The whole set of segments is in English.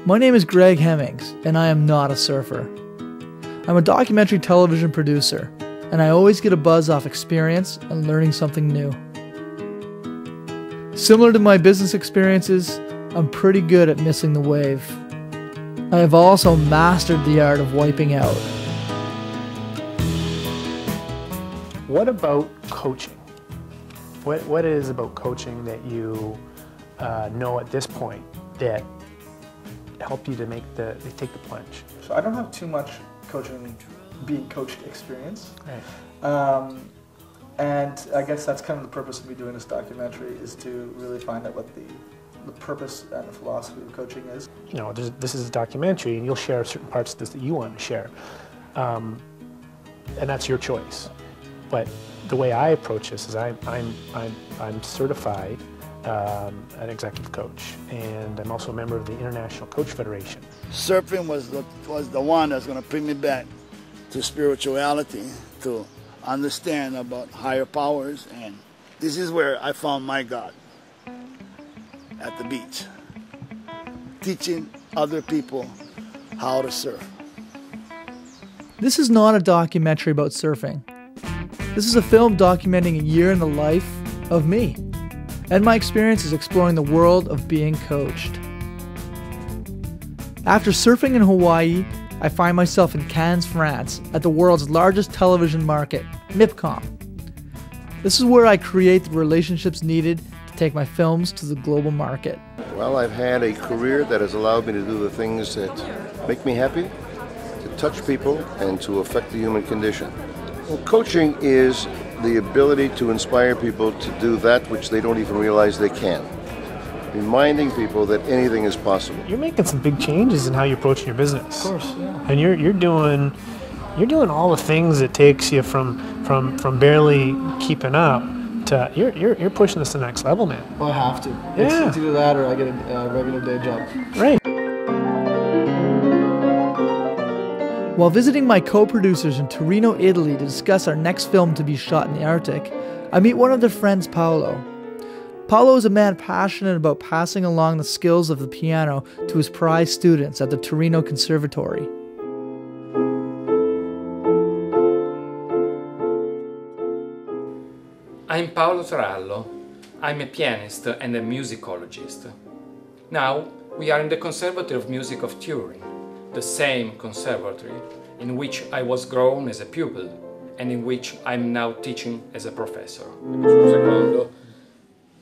My name is Greg Hemmings, and I am not a surfer. I'm a documentary television producer, and I always get a buzz off experience and learning something new. Similar to my business experiences, I'm pretty good at missing the wave. I have also mastered the art of wiping out. What about coaching? What it is about coaching that you know at this point that helped you to take the plunge? So I don't have too much being coached experience. Right. And I guess that's kind of the purpose of me doing this documentary, is to really find out what the purpose and the philosophy of coaching is. You know, this is a documentary, and you'll share certain parts of this that you want to share, and that's your choice. But the way I approach this is I'm certified an executive coach, and I'm also a member of the International Coach Federation. Surfing was the one that's going to bring me back to spirituality, to understand about higher powers, and this is where I found my God, at the beach, teaching other people how to surf. This is not a documentary about surfing. This is a film documenting a year in the life of me and my experiences exploring the world of being coached. After surfing in Hawaii, I find myself in Cannes, France, at the world's largest television market, MIPCOM. This is where I create the relationships needed to take my films to the global market. Well, I've had a career that has allowed me to do the things that make me happy, to touch people, and to affect the human condition. Well, coaching is the ability to inspire people to do that which they don't even realize they can. Reminding people that anything is possible. You're making some big changes in how you're approaching your business. Of course, yeah. And you're doing all the things it takes you from barely keeping up to you're pushing this to the next level, man. Well, I have to. Yeah. It's either that or I get a regular day job. Right. While visiting my co-producers in Torino, Italy to discuss our next film to be shot in the Arctic, I meet one of their friends, Paolo. Paolo is a man passionate about passing along the skills of the piano to his prize students at the Torino Conservatory. I'm Paolo Torallo. I'm a pianist and a musicologist. Now, we are in the Conservatory of Music of Turin, the same conservatory in which I was grown as a pupil and in which I'm now teaching as a professor. Un secondo,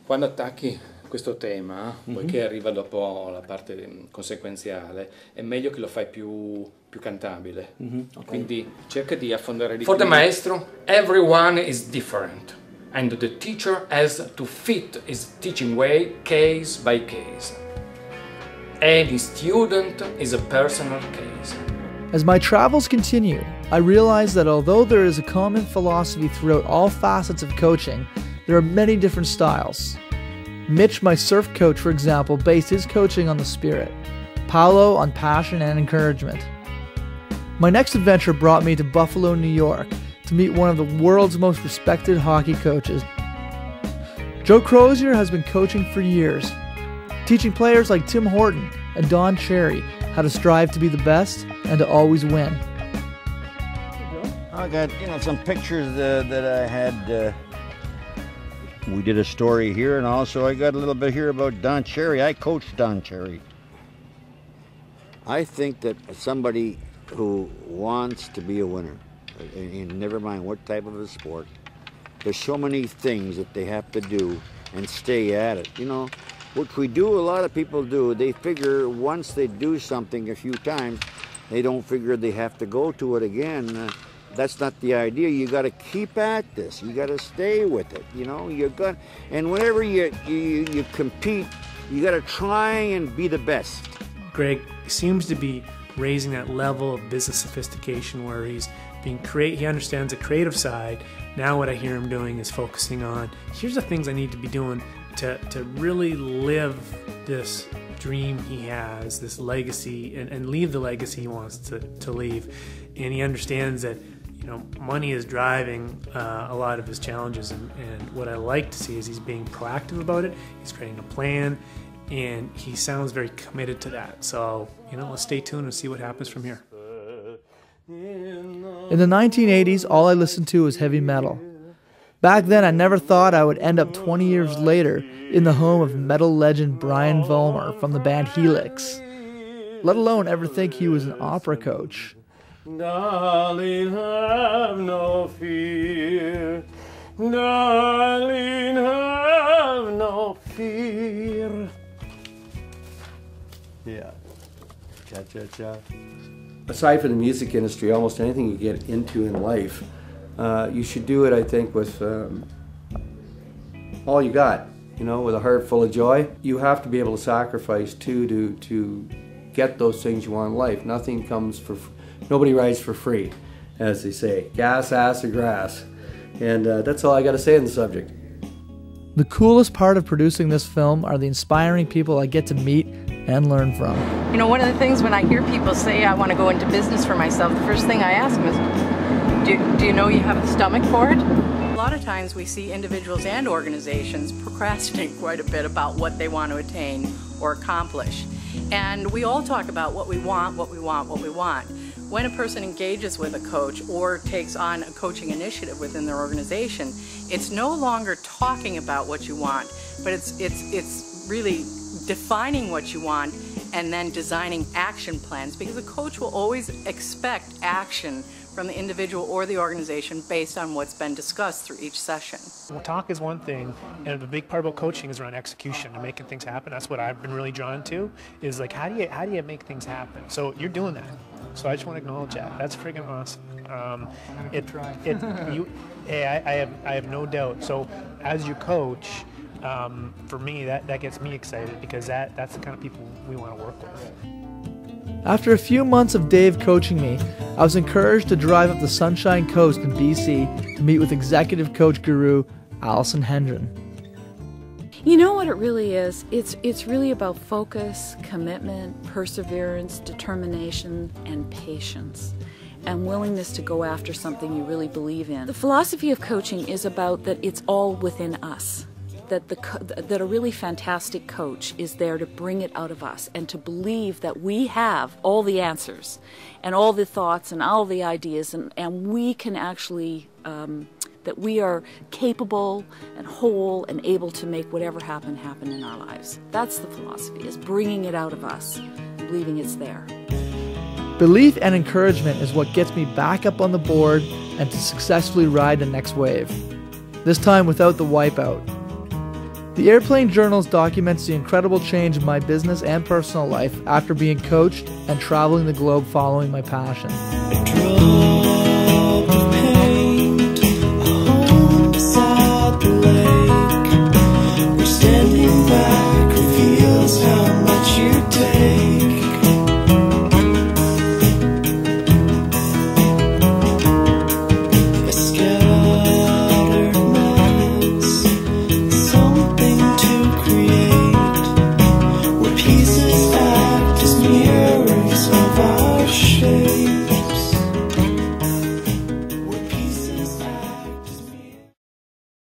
quando attacchi questo tema, poiché arriva dopo la parte conseguenziale, è meglio che lo fai più cantabile. Okay. Quindi cerca di affondare di For più. the maestro, everyone is different, and the teacher has to fit his teaching way case by case. Any student is a personal case. As my travels continue, I realize that although there is a common philosophy throughout all facets of coaching, there are many different styles. Mitch, my surf coach, for example, based his coaching on the spirit. Paolo on passion and encouragement. My next adventure brought me to Buffalo, New York, to meet one of the world's most respected hockey coaches. Joe Crozier has been coaching for years, teaching players like Tim Horton and Don Cherry how to strive to be the best and to always win. I got, some pictures that I had. We did a story here, and also I got a little bit here about Don Cherry. I coached Don Cherry. I think that somebody who wants to be a winner, and never mind what type of a sport, there's so many things that they have to do and stay at it. What we do, a lot of people do, they figure once they do something a few times, they don't figure they have to go to it again. That's not the idea. You got to keep at this. You got to stay with it. And whenever you compete, you got to try and be the best. Greg seems to be raising that level of business sophistication where he's he understands the creative side. Now what I hear him doing is focusing on, here's the things I need to be doing to really live this dream he has, this legacy, and leave the legacy he wants to leave. And he understands that money is driving a lot of his challenges, and what I like to see is he's being proactive about it. He's creating a plan, and he sounds very committed to that. So, you know, let's stay tuned and see what happens from here. In the 1980s, all I listened to was heavy metal. Back then, I never thought I would end up 20 years later in the home of metal legend Brian Vollmer from the band Helix, let alone ever think he was an opera coach. Darling, have no fear. Darling, have no fear. Yeah. Cha-cha-cha. Aside from the music industry, almost anything you get into in life, you should do it, I think, with all you got, you know, with a heart full of joy. You have to be able to sacrifice too to get those things you want in life. Nothing comes for, nobody rides for free, as they say. Gas, ass, or grass. And that's all I got to say on the subject. The coolest part of producing this film are the inspiring people I get to meet and learn from. You know, one of the things when I hear people say I want to go into business for myself, the first thing I ask them is, do you know you have the stomach for it? A lot of times we see individuals and organizations procrastinate quite a bit about what they want to attain or accomplish. And we all talk about what we want, what we want, what we want. When a person engages with a coach or takes on a coaching initiative within their organization, it's no longer talking about what you want, but it's really defining what you want and then designing action plans, because a coach will always expect action from the individual or the organization based on what's been discussed through each session. Well, talk is one thing, and the big part about coaching is around execution and making things happen. That's what I've been really drawn to, is like, how do you make things happen? So you're doing that. So I just want to acknowledge that. That's freaking awesome. I have no doubt. So as your coach, for me, that gets me excited, because that's the kind of people we want to work with. After a few months of Dave coaching me, I was encouraged to drive up the Sunshine Coast in BC to meet with executive coach guru Alison Hendren. You know what it really is? It's really about focus, commitment, perseverance, determination, and patience, and willingness to go after something you really believe in. The philosophy of coaching is about that it's all within us. That a really fantastic coach is there to bring it out of us and to believe that we have all the answers and all the thoughts and all the ideas, and we can actually, that we are capable and whole and able to make whatever happen in our lives. That's the philosophy, is bringing it out of us, believing it's there. Belief and encouragement is what gets me back up on the board and to successfully ride the next wave, this time without the wipeout. The Airplane Journals documents the incredible change in my business and personal life after being coached and traveling the globe following my passion.